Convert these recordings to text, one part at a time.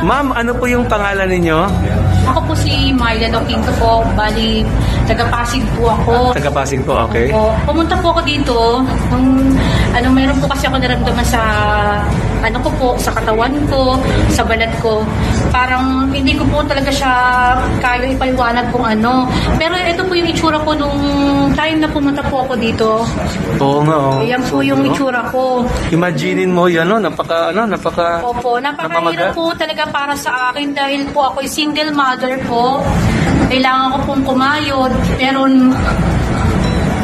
Ma'am, ano po yung pangalan ninyo? Ako po si Myla Loquinto po. Bali, taga-Pasig po ako. Taga-Pasig po, okay. Pumunta po ako dito. Meron po kasi ako naramdaman sa sa katawan ko, sa balat ko. Parang hindi ko po talaga siya kaya ipaliwanag kung ano. Pero ito po yung itsura ko nung time na pumunta po ako dito. Oo nga, oh. Ayan po yung itsura ko. Imaginin mo yan, no? Opo, napakahirap po talaga para sa akin dahil po ako ay single mother po. Kailangan ko pong kumayod. Pero,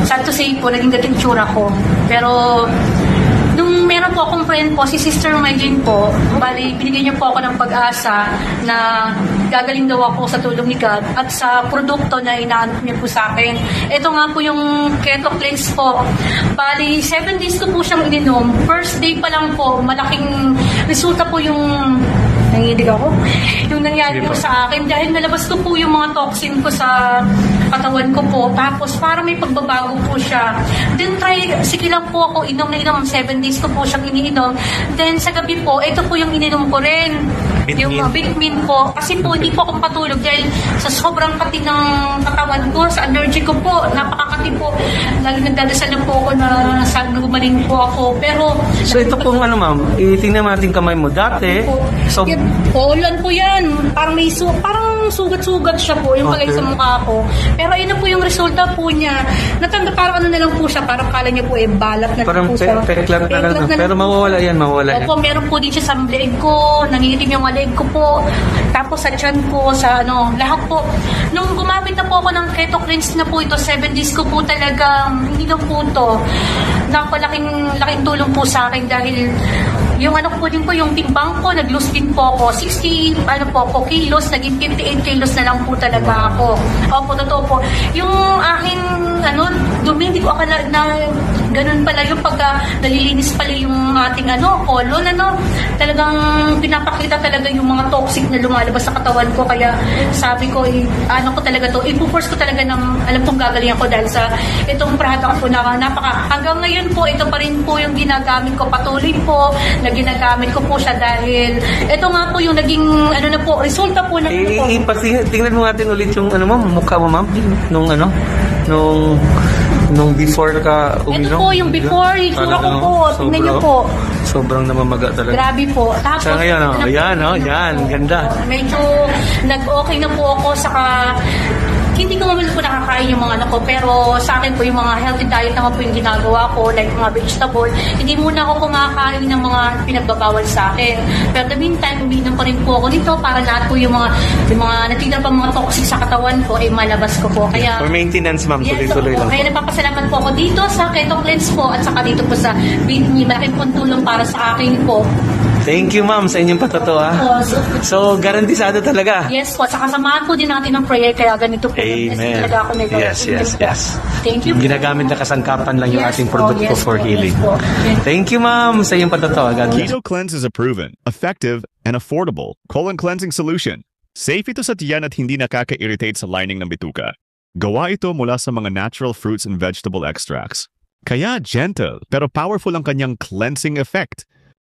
sad to say po, naging gating itsura ko. Pero, nung meron po akong friend po, si Sister Maylin po, bali, binigyan niyo po ako ng pag-asa na gagaling daw ako sa tulong ni God at sa produkto na inaanap niyo po sa akin. Ito nga po yung Keto Cleanse po. Bali, 7 days ko po siyang ininom. First day pa lang po, malaking resulta po yung nanginig ako. Yung nangyari po sa akin dahil nalabas ko po yung mga toxin ko sa katawan ko po. Tapos parang may pagbabago po siya. Then sige lang po ako, inom na inom. 7 days ko po siyang iniinom. Then sa gabi po, ito po yung ininom ko rin. Yung Bitmin po. Kasi po hindi po ako patulog dahil sa sobrang kati ng katawan ko, sa allergy ko po, napakakati po. Lagi nagdadasal na po ako na sana gumaling po ako. Pero so ito pong ma'am, itingnan natin kamay mo. Dati, so ulan po yan. Parang may parang sugat-sugat siya po yung palay sa mukha ko. Pero ayun na po yung resulta po niya. Natanda parang na lang po siya. Parang kala niya po balat na parang po siya. Pero mawawala yan. Opo, meron po din siya sa leeg ko. Nangingitim yung leeg ko po. Tapos sa tiyan ko, sa lahat po. Nung gumamit na po ako ng Keto Cleanse na po ito, 7 days ko po talagang hindi na po ito. Laking tulong po sa akin dahil yung po din po, yung timbang ko, nag-lose din po ako. 60 kilos, naging 58 kilos na lang po talaga ako. Opo, totoo po. Yung aking, dumi, hindi ko akala na ganun pala yung pagka nalilinis pala yung ating colon, talagang pinapakita talaga yung mga toxic na lumalabas sa katawan ko. Kaya sabi ko, ko talaga to, ipuforce ko talaga ng, alam kong gagalingan ko dahil sa itong product po na hanggang ngayon po, ito pa rin po yung ginagamit ko, patuloy po, na ginagamit ko po siya dahil ito nga po yung naging resulta po na tingnan mo natin ulit yung mukha mo, ma'am, nung before ka uminom. Ito po yung before, yung sura ko po, tingnan niyo po. Sobrang namamaga talaga. Grabe po. Tapos, sa ngayon, yan, ganda. Medyo nag-okay na po ako, saka hindi ko naman po nakakain yung mga anak ko, pero sa akin po yung mga healthy diet naman po yung ginagawa ko, like mga vegetable. Hindi muna ako kumakain ng mga pinagbabawal sa akin. Pero the meantime, uminom pa rin po ako nito para lahat po yung mga natitira pa mga toxic sa katawan ko ay malabas ko po. Kaya, for maintenance, ma'am, tuloy-tuloy lang. Kaya nagpapasalamat po ako dito sa Keto Cleanse po at saka dito po sa Bitmin. Malaking pong tulong para sa akin po. Thank you, ma'am, sa inyong patuto, ha? So, garantisado talaga. Yes po. Saka samahan po din natin ng prayer, kaya ganito po. Amen. Yes. Thank you. Ginagamit na kasangkapan lang yung ating produkto for healing. Thank you, ma'am, sa inyong patuto. Keto Cleanse is a proven, effective, and affordable colon cleansing solution. Safe ito sa tiyan at hindi nakaka-irritate sa lining ng bituka. Gawa ito mula sa mga natural fruits and vegetable extracts. Kaya gentle, pero powerful ang kanyang cleansing effect.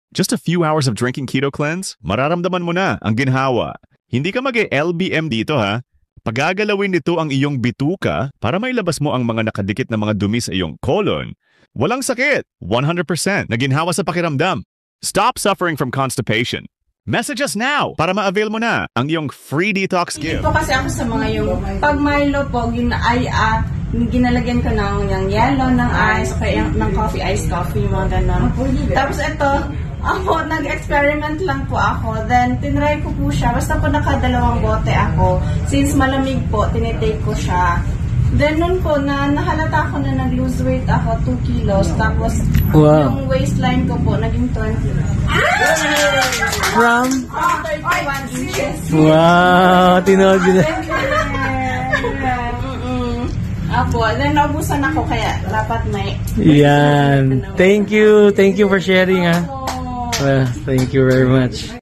Just a few hours of drinking Keto Cleanse, mararamdaman mo na ang ginhawa. Hindi ka mag-LBM dito, ha? Pagagalawin nito ang iyong bituka para mailabas mo ang mga nakadikit na mga dumi sa iyong colon. Walang sakit, 100% na ginhawa sa pakiramdam. Stop suffering from constipation. Message us now para ma-avail mo na ang iyong free detox gift. Ito kasi ako sa mga yung pag Milo po, ginalagyan ko ng yung yellow, ng ice, kaya ng coffee, iced coffee, mga ganon. Tapos ito, ako, nag-experiment lang po ako. Then, tinry ko po siya. Basta po nakadalawang bote ako. Since malamig po, tinitake ko siya. Then, nun po, nahalata ko na nag-lose weight ako, 2 kilos. Tapos, yung waistline ko po, naging 20. From? 31 inches. Wow! Tinawag na. Apo, then naubusan ako, kaya dapat may... Yan. Thank you for sharing, ha? Well, thank you very much.